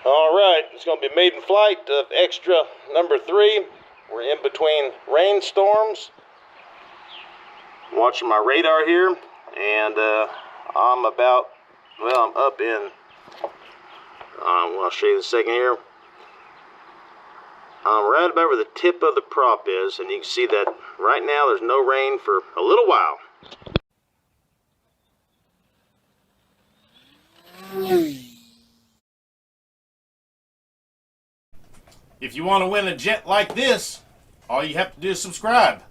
Alright, it's going to be Maiden flight of extra number 3. We're in between rainstorms. I'm watching my radar here, and I'm up in, I'll show you in a second here. I'm right about where the tip of the prop is, and you can see that right now there's no rain for a little while. If you want to win a jet like this, all you have to do is subscribe.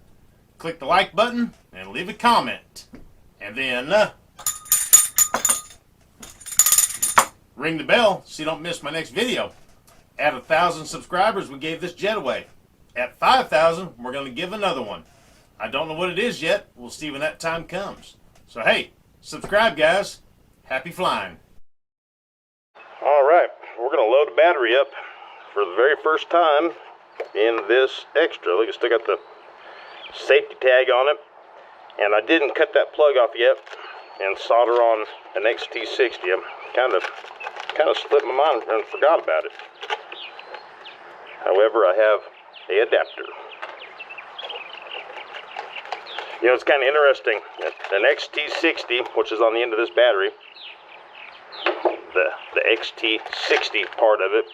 Click the like button and leave a comment. And then ring the bell so you don't miss my next video. At 1,000 subscribers, we gave this jet away. At 5,000, we're going to give another one. I don't know what it is yet. We'll see when that time comes. So hey, subscribe guys. Happy flying. Alright, we're going to load the battery up for the very first time in this extra. Look, it's still got the safety tag on it, and I didn't cut that plug off yet and solder on an XT60. I kind of slipped my mind and forgot about it. However, I have an adapter. You know, it's kind of interesting. An XT60, which is on the end of this battery, the XT60 part of it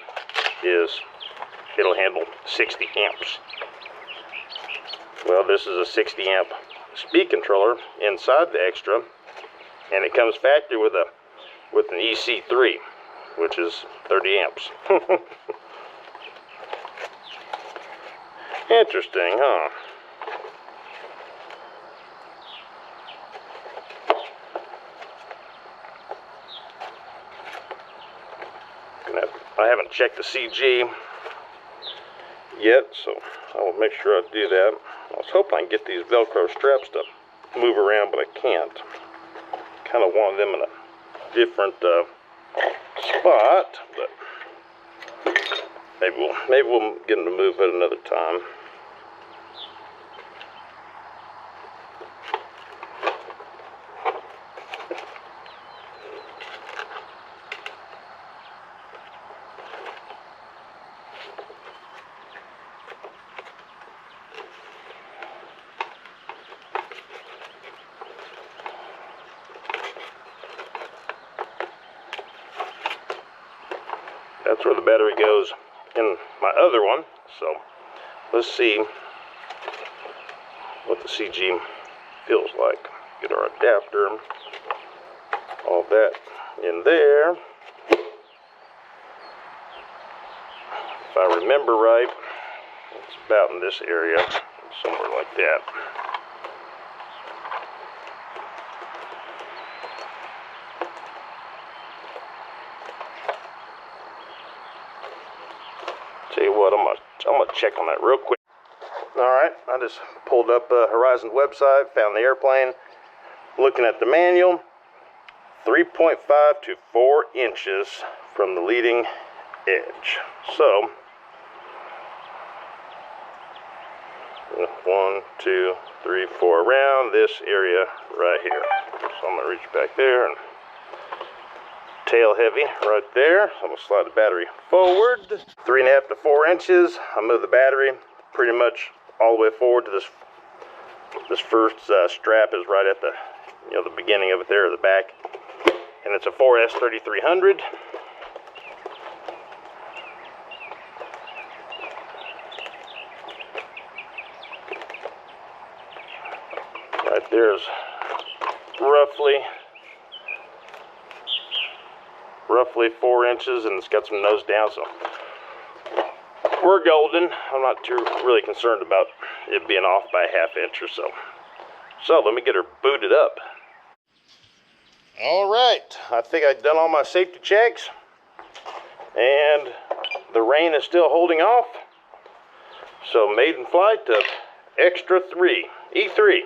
it'll handle 60 amps. Well, this is a 60 amp speed controller inside the extra, and it comes factory with an EC3, which is 30 amps. Interesting, huh? I haven't checked the CG yet, so I will make sure I do that. I was hoping I can get these Velcro straps to move around, but I can't. Kind of wanted them in a different spot, but maybe we'll get them to move at another time. That's where the battery goes in my other one. So let's see what the CG feels like. Get our adapter, all that in there. If I remember right, it's about in this area, somewhere like that. Tell you what, I'm gonna check on that real quick. All right, I just pulled up Horizon's website, found the airplane. Looking at the manual, 3.5 to 4 inches from the leading edge. So, 1, 2, 3, 4, around this area right here. So I'm gonna reach back there and tail heavy right there. I'm gonna slide the battery forward 3.5 to 4 inches. I move the battery pretty much all the way forward to this first strap is right at the the beginning of it there, the back, and it's a 4S 3300. Right there's roughly 4 inches, and it's got some nose down, so we're golden. I'm not really concerned about it being off by a ½ inch or so. So let me get her booted up. All right, I think I've done all my safety checks, and the rain is still holding off. So Maiden flight of extra 3, E3.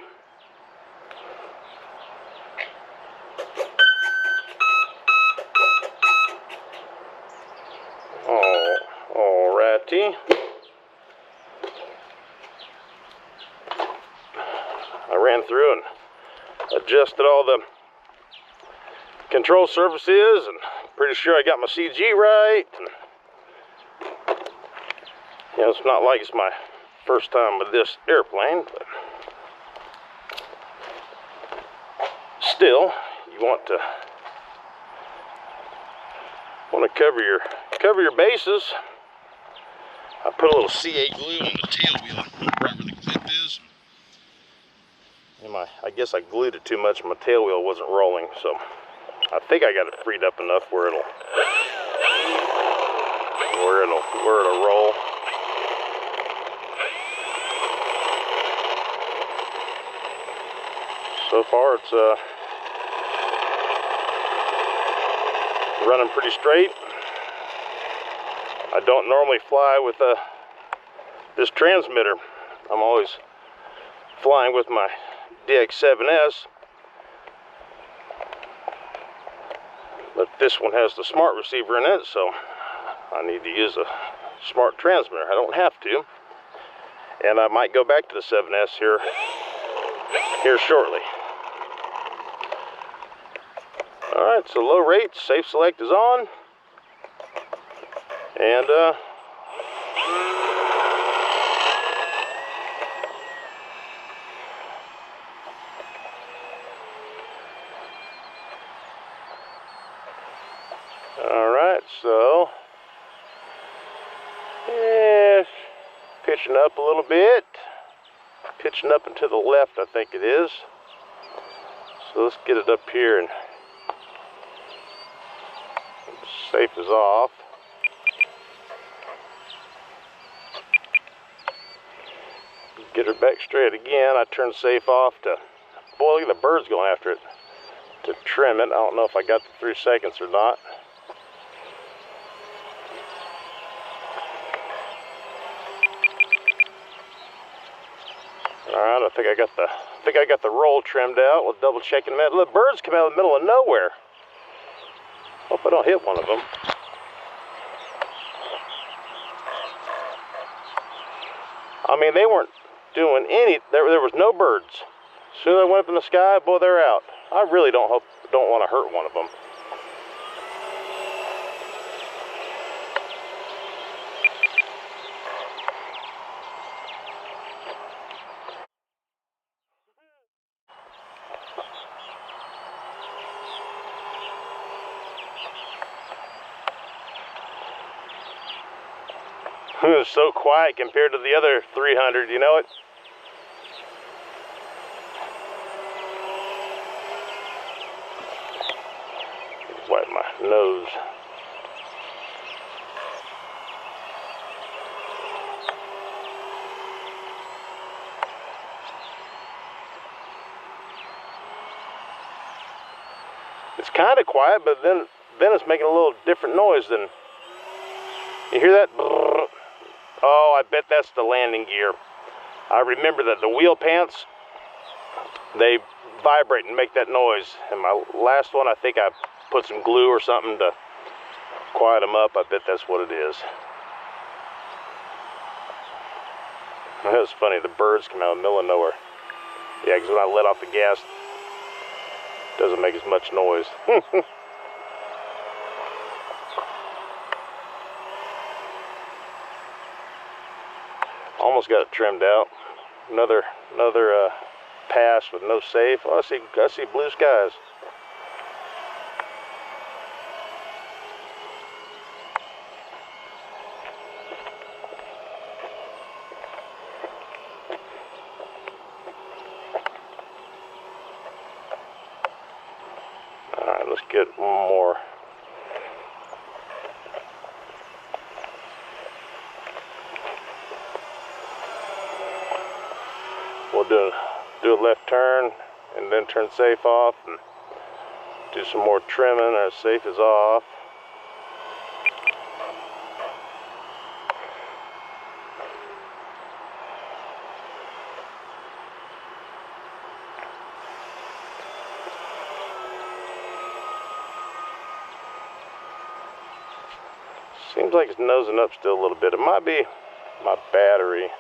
Alrighty. I ran through and adjusted all the control surfaces and pretty sure I got my CG right. You know, it's not like it's my first time with this airplane, but still, you want to cover your bases. I put a little C8 glue on the tail wheel right where the clip is. And I guess I glued it too much and my tail wheel wasn't rolling, so I think I got it freed up enough where it'll roll. So far it's running pretty straight. I don't normally fly with this transmitter. I'm always flying with my DX7S, but this one has the smart receiver in it, so I need to use a smart transmitter. I don't have to, and I might go back to the 7S here shortly. All right, so low rate, safe select is on, and all right, so yeah, pitching up a little bit, pitching up and to the left, I think it is. So let's get it up here and safe is off. Get her back straight again. I turn safe off to, boy, look at the birds going after it, to trim it. I don't know if I got the 3 seconds or not. All right, I think I got the roll trimmed out. We'll double check in a minute. Look, birds come out of the middle of nowhere. Hope I don't hit one of them. I mean, they weren't doing there was no birds. As soon as I went up in the sky, boy, they're out. I really don't want to hurt one of them. It was so quiet compared to the other 300, you know it? Wipe my nose. It's kind of quiet, but then it's making a little different noise than, you hear that? Oh, I bet that's the landing gear. I remember that the wheel pants, they vibrate and make that noise. And my last one, I think I put some glue or something to quiet them up. I bet that's what it is. It was funny, the birds come out of the middle of nowhere. Yeah, because when I let off the gas, it doesn't make as much noise. Almost got it trimmed out. Another pass with no safe. Oh, I see blue skies. All right, let's get one more. We'll do a left turn and then turn safe off and do some more trimming. Our safe is off. Seems like it's nosing up still a little bit. It might be my battery.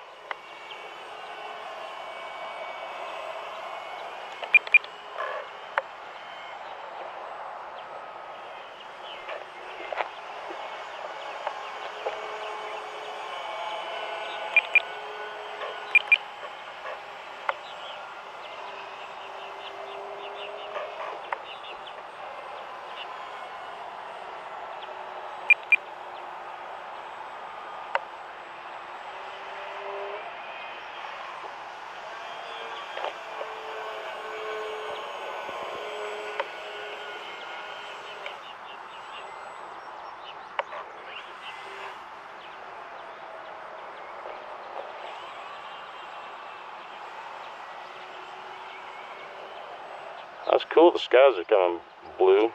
That's cool. The skies are coming blue.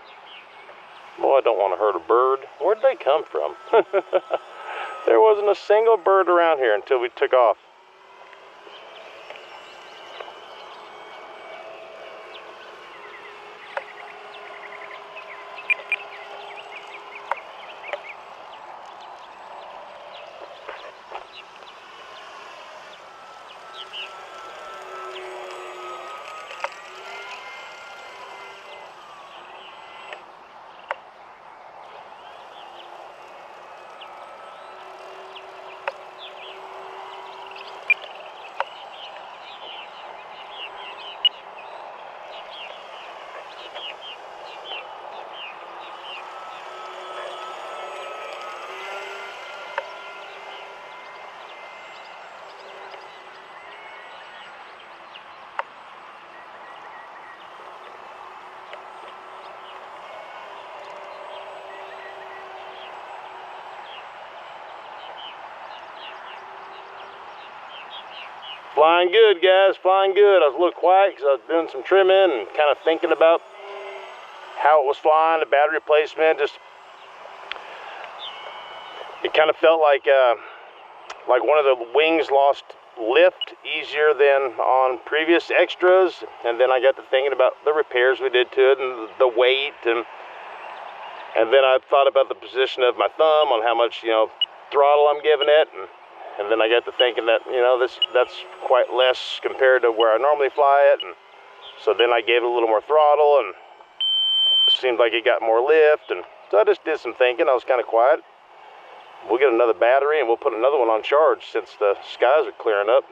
Boy, I don't want to hurt a bird. Where'd they come from? There wasn't a single bird around here until we took off. Flying good, guys, flying good. I was a little quiet because I was doing some trimming and kind of thinking about how it was flying, the battery replacement. Just, it kind of felt like one of the wings lost lift easier than on previous extras. And then I got to thinking about the repairs we did to it and the weight, and then I thought about the position of my thumb on how much, you know, throttle I'm giving it. And then I got to thinking that, you know, that's quite less compared to where I normally fly it. And so then I gave it a little more throttle, and it seemed like it got more lift. And so I just did some thinking. I was kind of quiet. We'll get another battery and we'll put another one on charge since the skies are clearing up.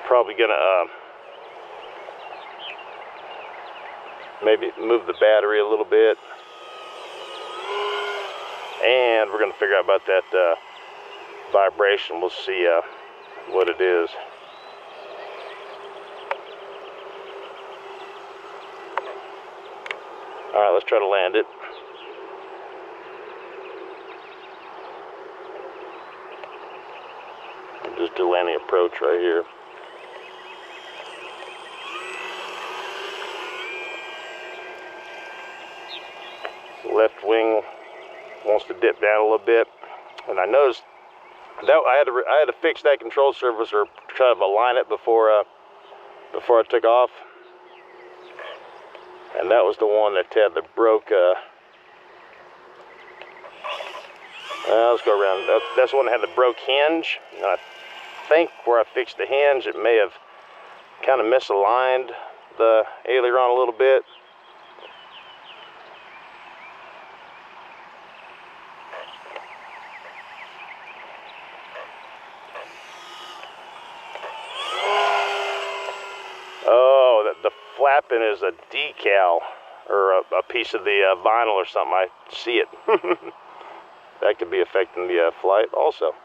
Probably gonna maybe move the battery a little bit, and we're gonna figure out about that vibration. We'll see what it is. All right, let's try to land it. Just do landing approach right here. Left wing wants to dip down a little bit, and I noticed that I had to fix that control surface or try to align it before I took off, and that was the one that had the broke. Let's go around. That's the one that had the broke hinge, and I think where I fixed the hinge, it may have kind of misaligned the aileron a little bit. The flapping is a decal or a piece of the vinyl or something. I see it. That could be affecting the flight also.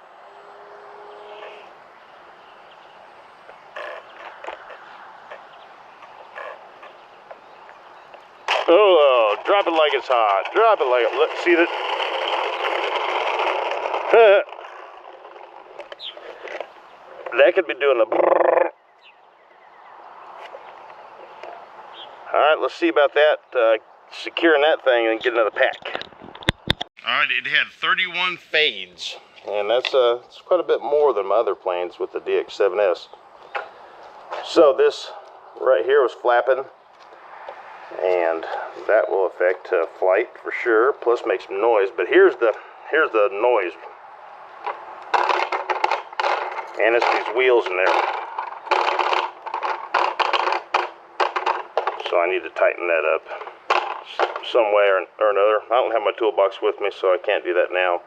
Oh, drop it like it's hot. Drop it like it. Look, see that? That could be doing a brrr. All right, let's see about that, securing that thing and get another pack. All right, it had 31 fades, and that's it's quite a bit more than my other planes with the DX7S. So this right here was flapping, and that will affect flight for sure, plus make some noise. But here's the noise, and it's these wheels in there. So I need to tighten that up some way or another. I don't have my toolbox with me, so I can't do that now.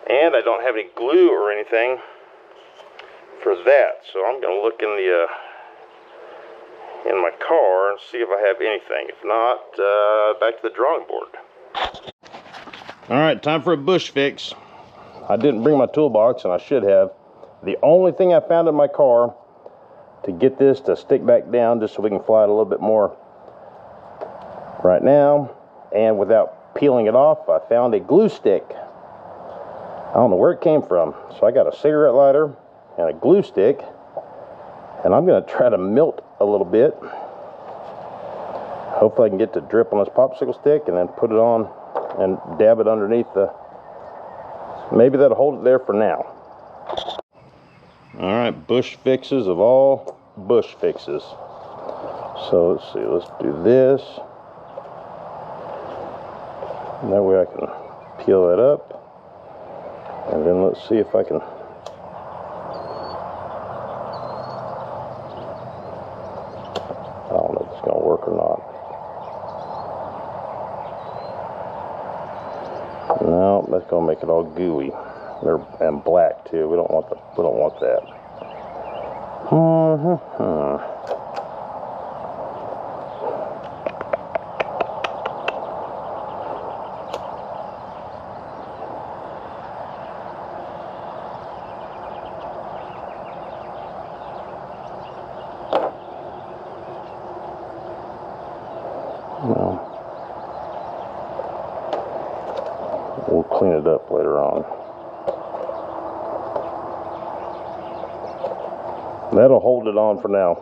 And I don't have any glue or anything for that. So I'm going to look in my car and see if I have anything. If not, back to the drawing board. All right, time for a bush fix. I didn't bring my toolbox, and I should have. The only thing I found in my car to get this to stick back down, just so we can fly it a little bit more right now, and without peeling it off, I found a glue stick. I don't know where it came from. So I got a cigarette lighter and a glue stick, and I'm gonna try to melt a little bit. Hopefully I can get to drip on this popsicle stick and then put it on and dab it underneath the, maybe that'll hold it there for now. All right, bush fixes of all bush fixes. So let's see, let's do this. And that way I can peel that up. And then let's see if I can, I don't know if it's gonna work or not. No, that's gonna make it all gooey and black too. We don't want that. Well, we'll clean it up later on. That'll hold it on for now.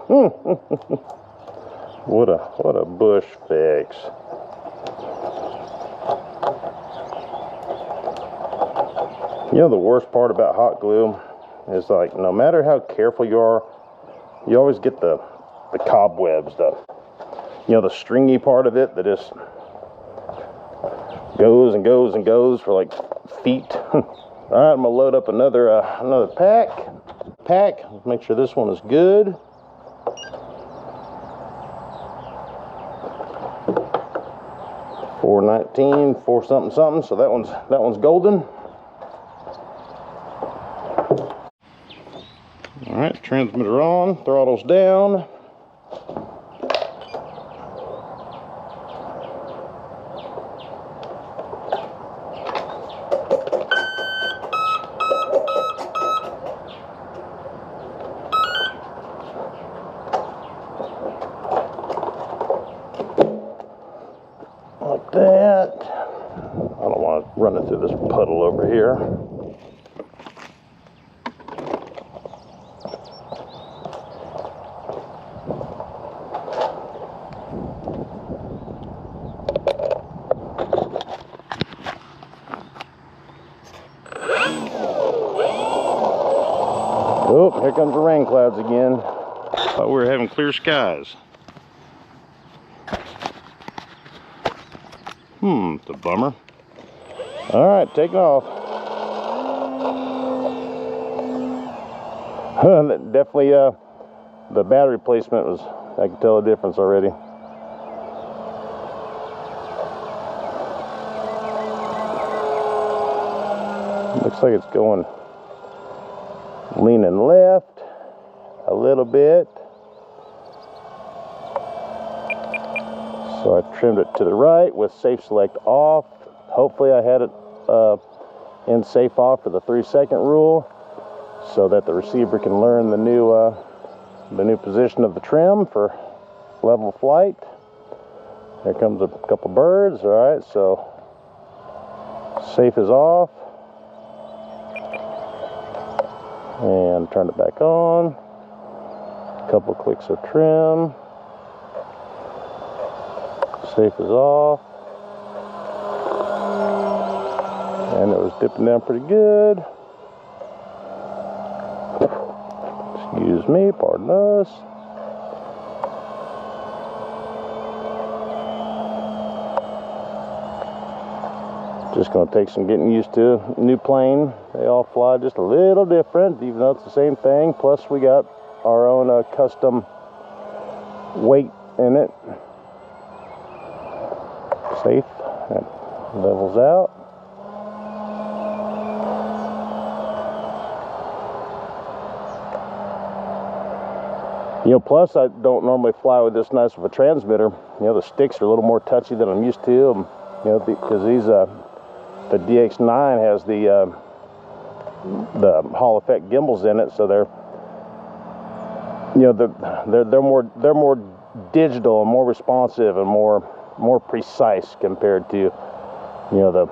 What a bush fix. You know, the worst part about hot glue is, like, no matter how careful you are, you always get the cobwebs, the stringy part of it that just goes and goes and goes for like feet. All right, I'm gonna load up another pack. Make sure this one is good. $4.19, $4 something something. So that one's golden. All right, transmitter on, throttle's down. Like that. I don't want to run it through this puddle over here. Oh, here comes the rain clouds again. Thought we were having clear skies. It's a bummer. All right, taking off. Definitely, the battery placement was, I can tell the difference already. Looks like it's going leaning left a little bit. So I trimmed it to the right with safe select off. Hopefully I had it in safe off for the 3-second rule, so that the receiver can learn the new position of the trim for level flight. Here comes a couple birds. All right, so safe is off. And turn it back on. Couple clicks of trim. Safe is off. And it was dipping down pretty good. Excuse me, pardon us. Just going to take some getting used to. New plane, they all fly just a little different, even though it's the same thing. Plus we got our own custom weight in it. Safe, that levels out. You know, plus I don't normally fly with this nice of a transmitter. You know, the sticks are a little more touchy than I'm used to. You know, because these The DX9 has the Hall effect gimbals in it, so they're, you know, they're more digital and more responsive and more precise compared to, you know, the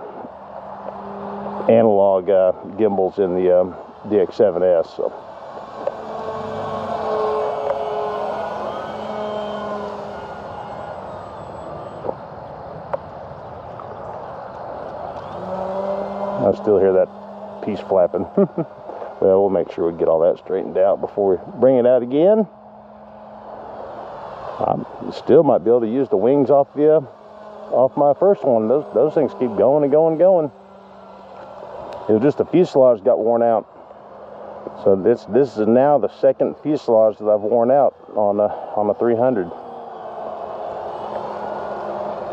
analog gimbals in the DX7S. So. I still hear that piece flapping. Well, we'll make sure we get all that straightened out before we bring it out again. I still might be able to use the wings off my first one. Those things keep going and going and going. It was just the fuselage got worn out. So this is now the second fuselage that I've worn out on a 300.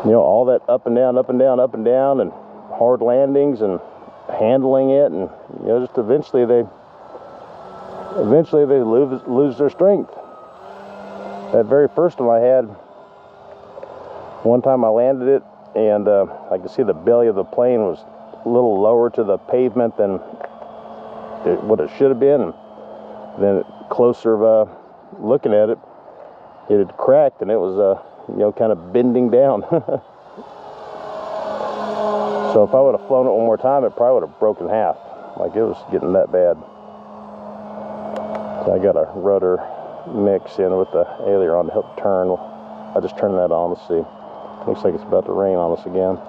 You know, all that up and down, up and down, up and down, and hard landings and handling it, and you know, just eventually they lose their strength. That very first one I had, one time I landed it, and I could see the belly of the plane was a little lower to the pavement than what it should have been. And then closer looking at it, it had cracked, and it was you know, kind of bending down. So if I would have flown it one more time, it probably would have broken half. Like, it was getting that bad. So I got a rudder mix in with the aileron to help turn. I just turned that on. Let's see. Looks like it's about to rain on us again.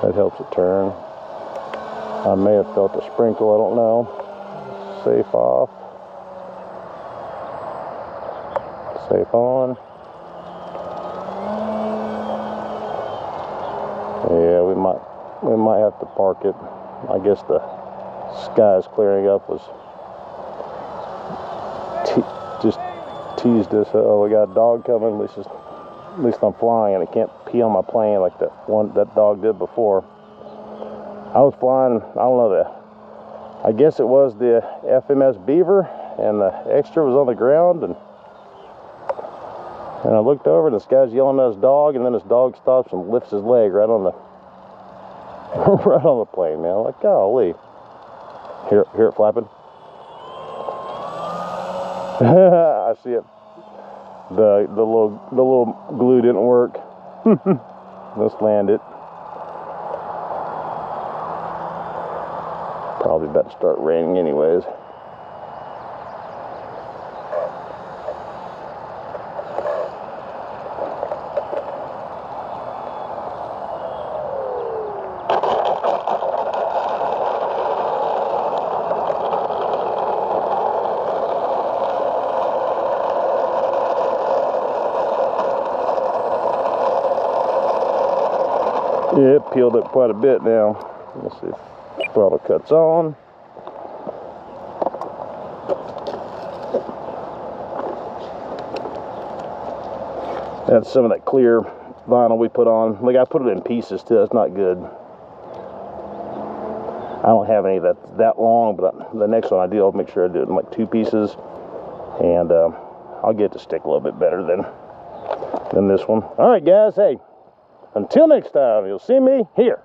That helps it turn. I may have felt a sprinkle, I don't know. Safe off. Safe on. Yeah, we might have to park it. I guess the skies clearing up was just teased us. Oh, we got a dog coming. At least I'm flying and I can't pee on my plane like that dog did before. I was flying, I don't know, I guess it was the FMS Beaver, and the extra was on the ground, and I looked over and this guy's yelling at his dog, and then his dog stops and lifts his leg right on the right on the plane, man. I'm like, golly. Hear it flapping? I see it. The little glue didn't work. Let's land it. Probably about to start raining anyways. Yeah, it peeled up quite a bit now. Let's see if throttle cuts on. That's some of that clear vinyl we put on. Like, I put it in pieces too. It's not good. I don't have any that long, but the next one I do, I'll make sure I do it in like 2 pieces, and I'll get it to stick a little bit better than this one. All right, guys. Hey. Until next time, you'll see me here.